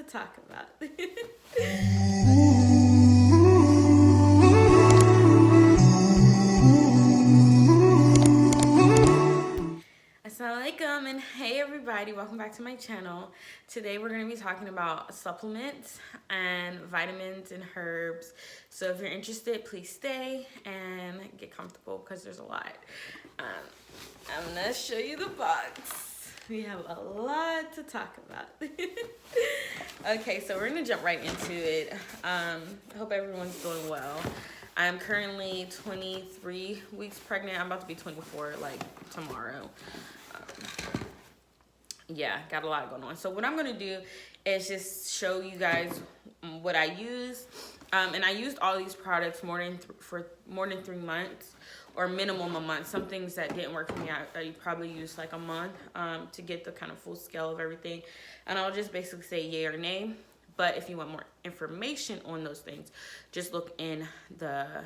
talk about. Assalamualaikum and hey everybody, welcome back to my channel. Today we're going to be talking about supplements and vitamins and herbs. So if you're interested, please stay and get comfortable because there's a lot. I'm going to show you the box. We have a lot to talk about. Okay, so we're going to jump right into it. I hope everyone's doing well. I'm currently 23 weeks pregnant. I'm about to be 24 like tomorrow. Yeah, got a lot going on. So what I'm going to do is just show you guys what I use. And I used all these products for more than 3 months or minimum a month. Some things that didn't work for me, I probably used like a month to get the kind of full scale of everything. And I'll just basically say yay or nay. But if you want more information on those things, just look in the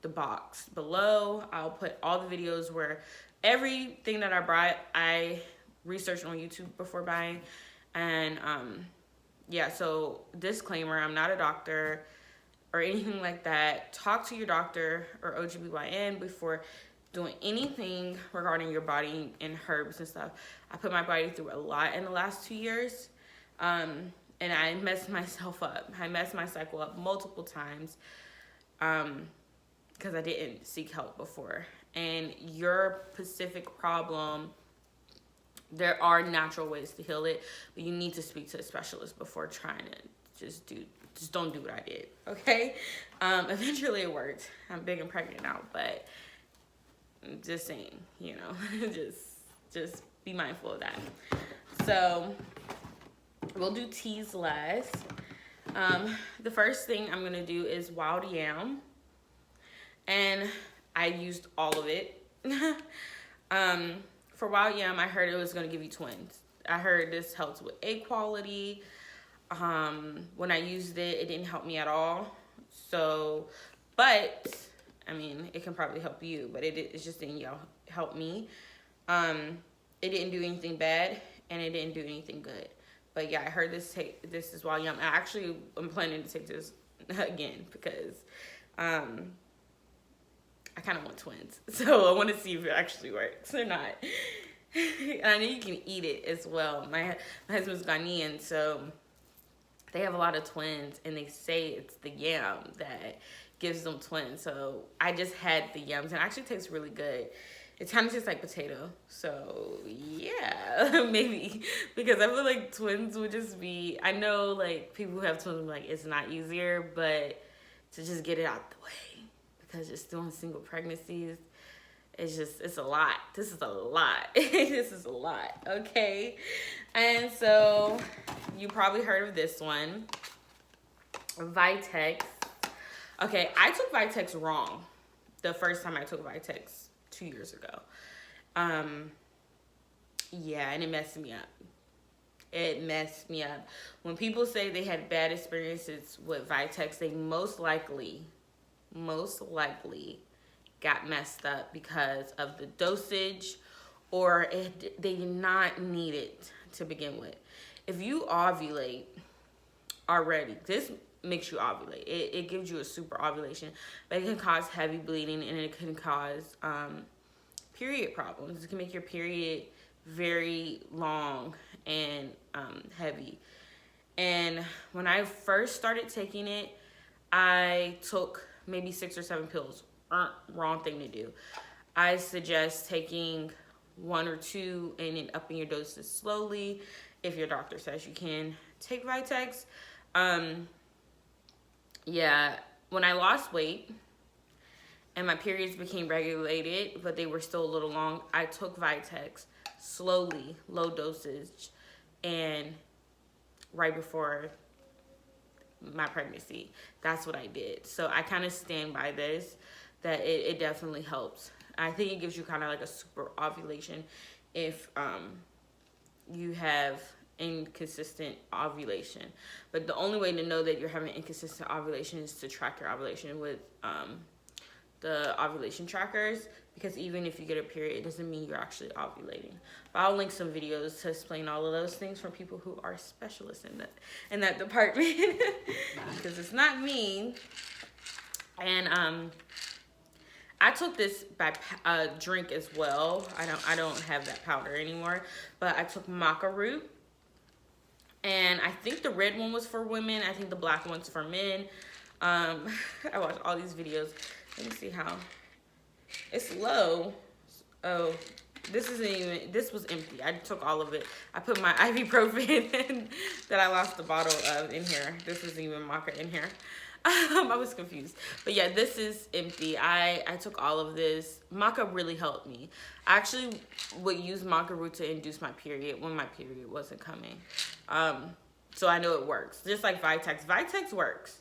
box below. I'll put all the videos where everything that I bought, I researched on YouTube before buying. And yeah, so disclaimer, I'm not a doctor or anything like that. Talk to your doctor or OGBYN before doing anything regarding your body and herbs and stuff. I put my body through a lot in the last 2 years. And I messed myself up. I messed my cycle up multiple times because I didn't seek help before. And your specific problem, there are natural ways to heal it, but you need to speak to a specialist before trying to just don't do what I did, okay? Eventually it worked. I'm big and pregnant now, but just saying, you know, just be mindful of that. So we'll do teas last. The first thing I'm gonna do is wild yam, and I used all of it. For wild yam, I heard it was gonna give you twins. I heard this helps with egg quality. When I used it, it didn't help me at all. So, but I mean, it can probably help you, but it just didn't help me. It didn't do anything bad, and it didn't do anything good. But yeah, I heard this is wild yam. I'm planning to take this again because I kind of want twins. So I want to see if it actually works or not. And I know you can eat it as well. My husband's Ghanaian, so they have a lot of twins, and they say it's the yam that gives them twins. So I just had the yams, and it actually tastes really good. It kind of tastes like potato. So yeah, maybe, because I feel like twins would just be, I know like people who have twins, like it's not easier, but to just get it out the way, because just doing single pregnancies, it's a lot. This is a lot. This is a lot, okay? And so you probably heard of this one, Vitex. Okay, I took Vitex wrong the first time I took Vitex 2 years ago. Yeah, and it messed me up. It messed me up. When people say they had bad experiences with Vitex, they most likely got messed up because of the dosage, or they did not need it to begin with. If you ovulate already, this makes you ovulate. It gives you a super ovulation, but it can cause heavy bleeding, and it can cause period problems. It can make your period very long and heavy. And when I first started taking it, I took maybe 6 or 7 pills. Wrong thing to do. I suggest taking 1 or 2 and then upping your doses slowly if your doctor says you can take Vitex. Yeah, when I lost weight and my periods became regulated, but they were still a little long, I took Vitex slowly, low dosage, and right before my pregnancy, that's what I did. So I kind of stand by this, that it definitely helps. I think it gives you kind of like a super ovulation if you have inconsistent ovulation. But the only way to know that you're having inconsistent ovulation is to track your ovulation with the ovulation trackers, because even if you get a period, it doesn't mean you're actually ovulating. But I'll link some videos to explain all of those things for people who are specialists in that department, because it's not me. And I took this by drink as well. I don't have that powder anymore, but I took maca root, and I think the red one was for women. I think the black one's for men. I watched all these videos. Let me see how it's low. Oh, this was empty. I took all of it. I put my ibuprofen that I lost the bottle of in here. This isn't even maca in here. I was confused, but yeah, this is empty. I took all of this. Maca really helped me. I actually would use maca root to induce my period when my period wasn't coming. So I know it works. Just like Vitex. Vitex works.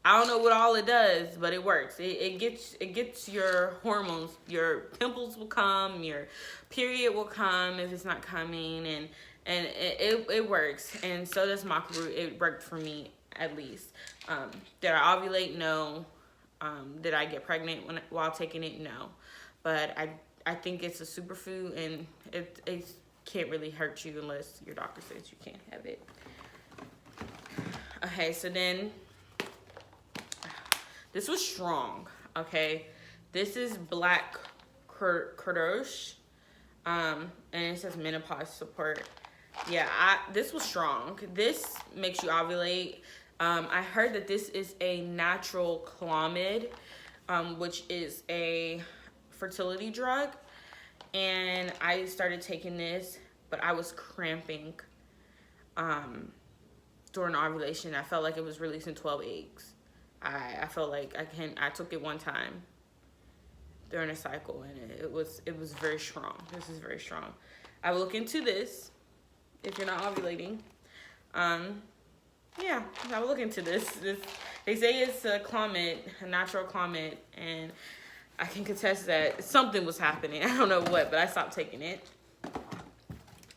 I don't know what all it does, but it works. It gets your hormones. Your pimples will come. Your period will come if it's not coming, and it works. And so does maca root. It worked for me, at least. Did I ovulate? No. Did I get pregnant while taking it? No. But I think it's a superfood, and it can't really hurt you unless your doctor says you can't have it. Okay, so then this was strong. Okay, this is black Kurdish, and it says menopause support. Yeah, this was strong. This makes you ovulate. I heard that this is a natural clomid, which is a fertility drug, and I started taking this, but I was cramping during ovulation. I felt like it was releasing 12 eggs. I felt like I took it one time during a cycle, and it was very strong. This is very strong. I will look into this if you're not ovulating. Yeah, I will look into this. They say it's a clomid, a natural clomid, and I can contest that something was happening. I don't know what, but I stopped taking it.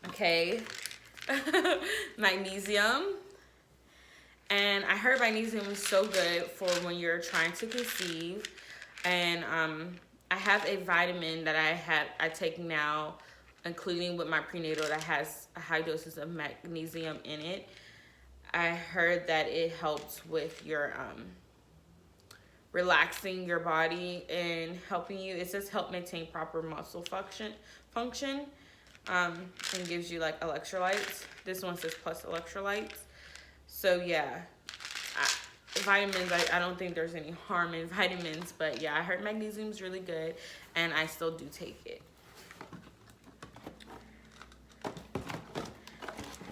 Okay. Magnesium. And I heard magnesium is so good for when you're trying to conceive. And I have a vitamin that I take now, including with my prenatal, that has a high doses of magnesium in it. I heard that it helps with your relaxing your body and helping you. It says help maintain proper muscle function, and gives you like electrolytes. This one says plus electrolytes. So yeah, vitamins, I don't think there's any harm in vitamins, but yeah, I heard magnesium is really good, and I still do take it.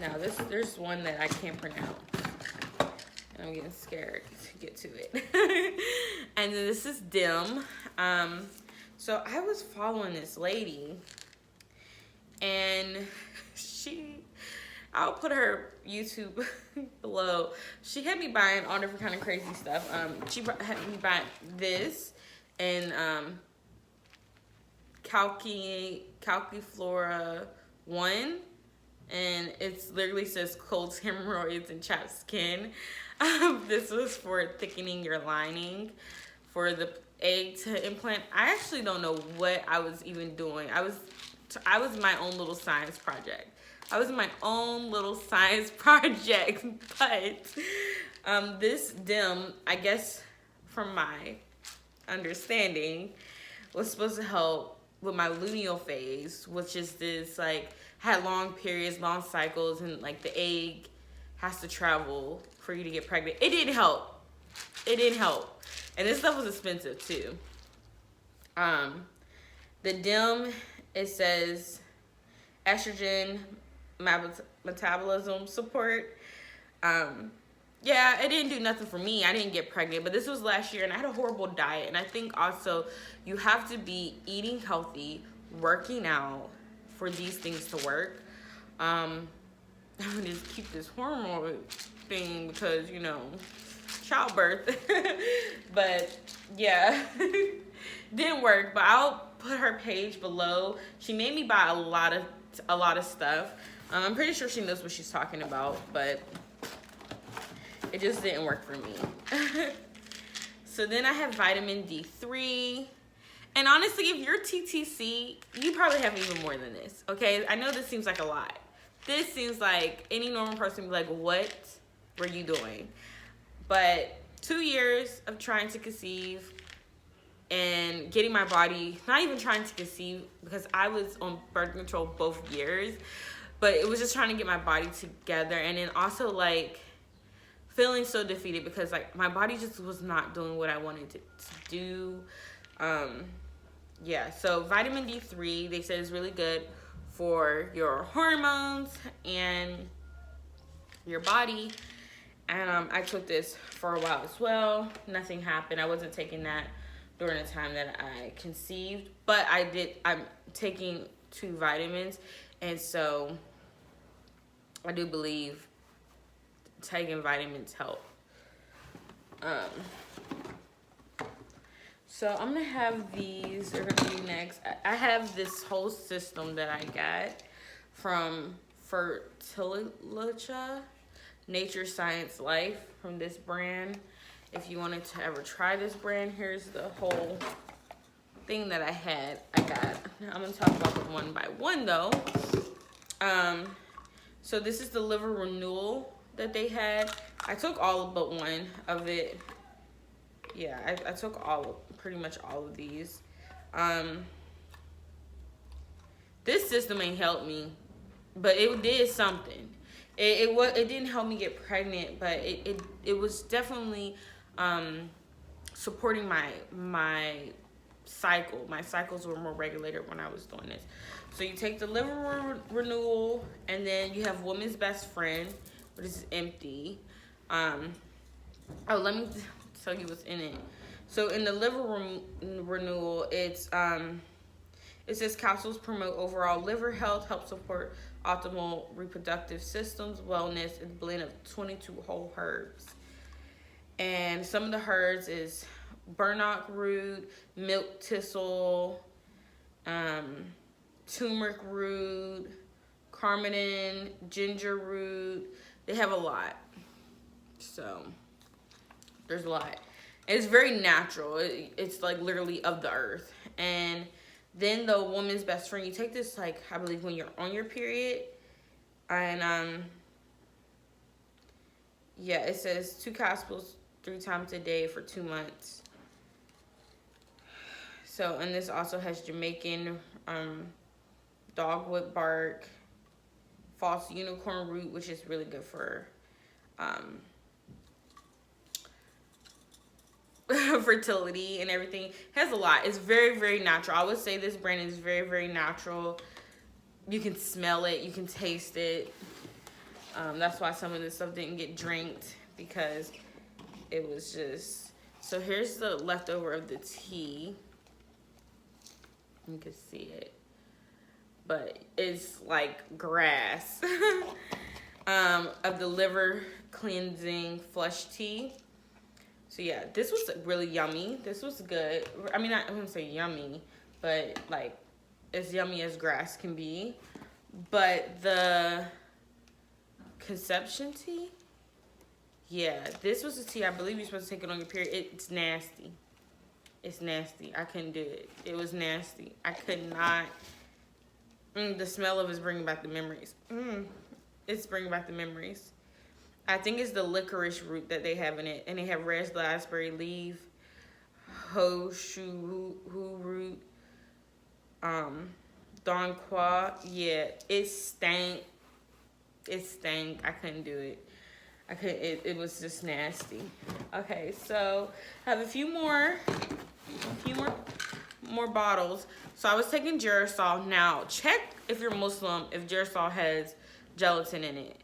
Now there's one that I can't pronounce, and I'm getting scared to get to it. And then this is DIM. So I was following this lady, and I'll put her YouTube below. She had me buying all different kind of crazy stuff. She had me buy this and Calciflora 1. And it literally says colds, hemorrhoids, and chapped skin. This was for thickening your lining for the egg to implant. I actually don't know what I was even doing. I was my own little science project. But this DIM, I guess from my understanding, was supposed to help with my luteal phase, which is this like had long periods, long cycles, and like the egg has to travel for you to get pregnant. It didn't help. And this stuff was expensive too. The DIM, it says estrogen metabolism support. Yeah, it didn't do nothing for me. I didn't get pregnant, but this was last year, and I had a horrible diet. And I think also you have to be eating healthy, working out for these things to work. I'm gonna just keep this hormone thing because, you know, childbirth. But yeah, didn't work. But I'll put her page below. She made me buy a lot of stuff. I'm pretty sure she knows what she's talking about, but it just didn't work for me. So then I have vitamin D3. And honestly, if you're TTC, you probably have even more than this, okay? I know this seems like a lot. This seems like any normal person would be like, what were you doing? But 2 years of trying to conceive and getting my body, not even trying to conceive because I was on birth control both years, but it was just trying to get my body together. And then also like feeling so defeated because like my body just was not doing what I wanted to do. Yeah, so vitamin D3, they said is really good for your hormones and your body. And I took this for a while as well. Nothing happened. I wasn't taking that during the time that I conceived, but I'm taking 2 vitamins, and so I do believe taking vitamins help. So I'm gonna have these. They're gonna be next. I have this whole system that I got from Fertilicha, Nature Science Life, from this brand. If you wanted to ever try this brand, here's the whole thing that I got. Now I'm gonna talk about them one by one though. So this is the liver renewal that they had. I took all but one of it. Yeah, I took pretty much all of these. This system ain't helped me, but it did something. It didn't help me get pregnant, but it was definitely supporting my cycle. My cycles were more regulated when I was doing this. So you take the liver renewal, and then you have woman's best friend, which is empty. Let me tell you what's in it. So in the liver renewal, it says capsules promote overall liver health, help support optimal reproductive systems, wellness, and blend of 22 whole herbs. And some of the herbs is burdock root, milk thistle, turmeric root, carmine, ginger root. They have a lot. So there's a lot. It's very natural. It's like literally of the earth. And then the woman's best friend, you take this like I believe when you're on your period. And yeah, it says 2 capsules 3 times a day for 2 months. So, and this also has Jamaican dogwood bark, false unicorn root, which is really good for fertility and everything. It has a lot. It's very, very natural. I would say this brand is very, very natural. You can smell it. You can taste it. That's why some of this stuff didn't get drinked, because it was just... So here's the leftover of the tea. You can see it. But it's like grass. Of the liver cleansing flush tea. So yeah, this was really yummy. This was good. I mean, I wouldn't say yummy, but like as yummy as grass can be. But the conception tea, yeah, this was a tea. I believe you're supposed to take it on your period. It's nasty. It's nasty. I couldn't do it. It was nasty. I could not. The smell of it is bringing back the memories. It's bringing back the memories. I think it's the licorice root that they have in it. And they have raspberry leaf, horseshoe root, donqua. Yeah, it stank. It stank. I couldn't do it. I couldn't. It was just nasty. Okay, so I have a few more bottles. So I was taking Jarosol. Now check if you're Muslim if Jarosol has gelatin in it.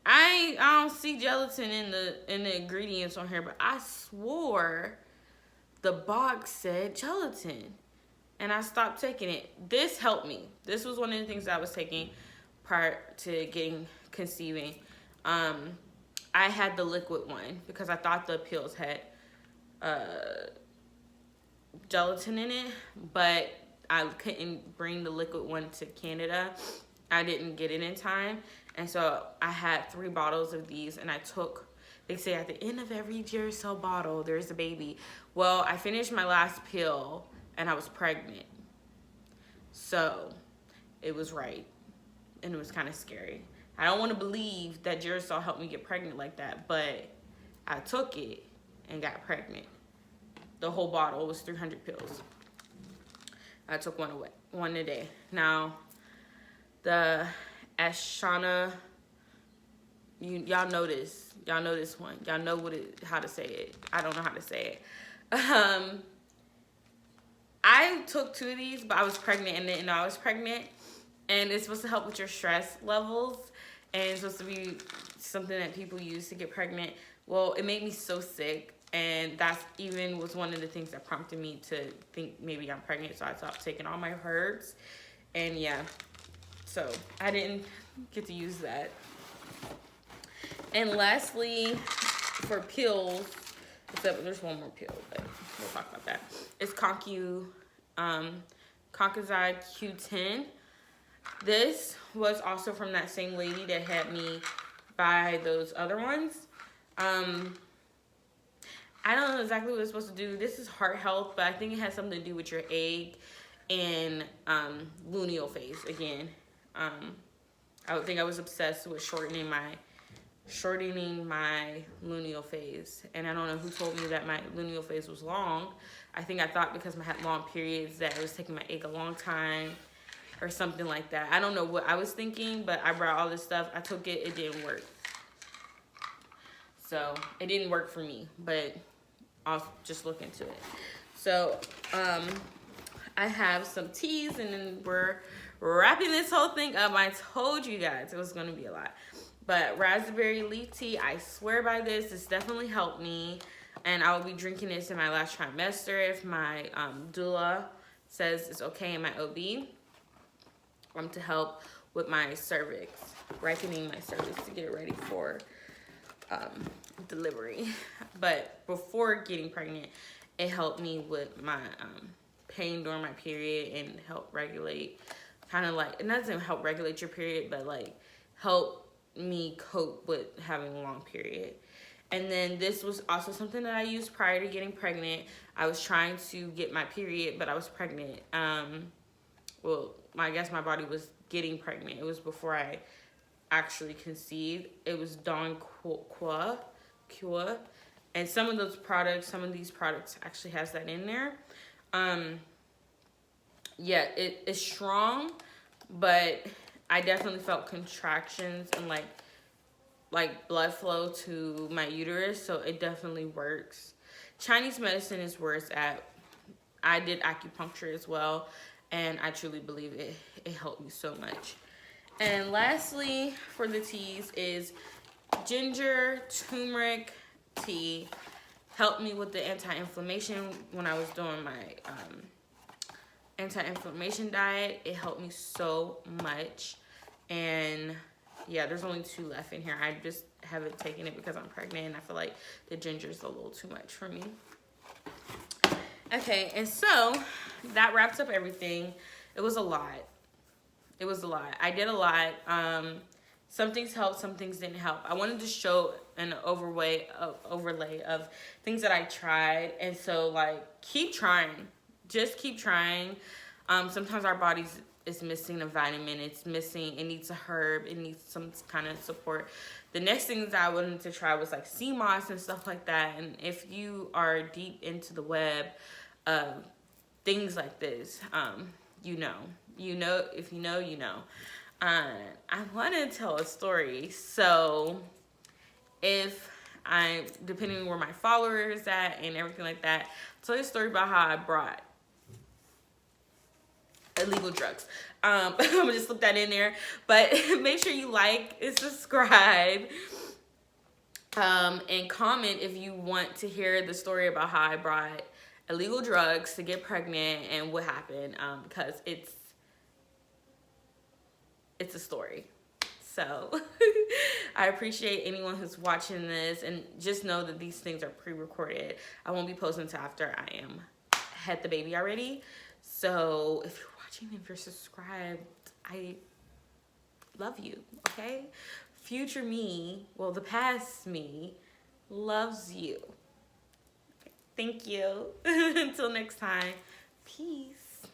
I don't see gelatin in the ingredients on here, but I swore the box said gelatin, and I stopped taking it. This helped me. This was one of the things that I was taking prior to conceiving. I had the liquid one because I thought the pills had gelatin in it, but I couldn't bring the liquid one to Canada. I didn't get it in time. And so I had 3 bottles of these, and I took They say at the end of every Jarosol bottle, there's a baby. Well, I finished my last pill and I was pregnant. So it was right. And it was kind of scary. I don't want to believe that Jarosol helped me get pregnant like that, but I took it and got pregnant. The whole bottle was 300 pills. I took one a day. Now, the Ashana, y'all know this. Y'all know this one. Y'all know how to say it. I don't know how to say it. I took 2 of these, but I was pregnant and didn't know I was pregnant. And it's supposed to help with your stress levels. And it's supposed to be something that people use to get pregnant. Well, it made me so sick. And that's even was one of the things that prompted me to think maybe I'm pregnant. So I stopped taking all my herbs. And yeah, so I didn't get to use that. And lastly, for pills, except there's one more pill, but we'll talk about that. It's conceive Q10. This was also from that same lady that had me buy those other ones. I don't know exactly what it's supposed to do. This is heart health, but I think it has something to do with your egg and luteal phase. Again, I would think I was obsessed with shortening my luteal phase, and I don't know who told me that my luteal phase was long. I think I thought because I had long periods that it was taking my egg a long time or something like that. I don't know what I was thinking, but I brought all this stuff. I took it. It didn't work. So it didn't work for me, but I'll just look into it. So I have some teas, and then we're wrapping this whole thing up. I told you guys it was going to be a lot. But raspberry leaf tea, I swear by this. It's definitely helped me. And I will be drinking this in my last trimester if my doula says it's okay in my OB. To help with my cervix, ripening my cervix to get it ready for delivery. But before getting pregnant, it helped me with my pain during my period and help regulate, kind of like, it doesn't help regulate your period, but like help me cope with having a long period. And then this was also something that I used prior to getting pregnant. I was trying to get my period, but I was pregnant. Well, I guess my body was getting pregnant. It was before I actually conceived. It was Dawn Cure. And some of these products actually has that in there. Yeah, it's strong, but I definitely felt contractions and like blood flow to my uterus, so it definitely works. Chinese medicine is where it's at. I did acupuncture as well, and I truly believe it helped me so much. And lastly, for the teas is ginger turmeric tea. Helped me with the anti-inflammation when I was doing my anti-inflammation diet. It helped me so much. And yeah, there's only 2 left in here. I just haven't taken it because I'm pregnant and I feel like the ginger is a little too much for me. Okay, and so that wraps up everything. It was a lot. I did a lot. Some things helped, some things didn't help. I wanted to show an overlay of things that I tried. And so, like, keep trying. Just keep trying. Sometimes our bodies is missing a vitamin. It needs a herb. It needs some kind of support. The next things I wanted to try was, like, sea moss and stuff like that. And if you are deep into the web of things like this, you know. If you know, you know. I want to tell a story. So depending on where my followers at and everything like that, I'll tell you a story about how I brought illegal drugs. I'm gonna just slip that in there, but make sure you like and subscribe, and comment if you want to hear the story about how I brought illegal drugs to get pregnant and what happened, because it's a story. So I appreciate anyone who's watching this, and just know that these things are pre-recorded. I won't be posting until after I had the baby already. So if you're watching, if you're subscribed, I love you, okay? Future me, well, the past me loves you. Thank you. Until next time. Peace.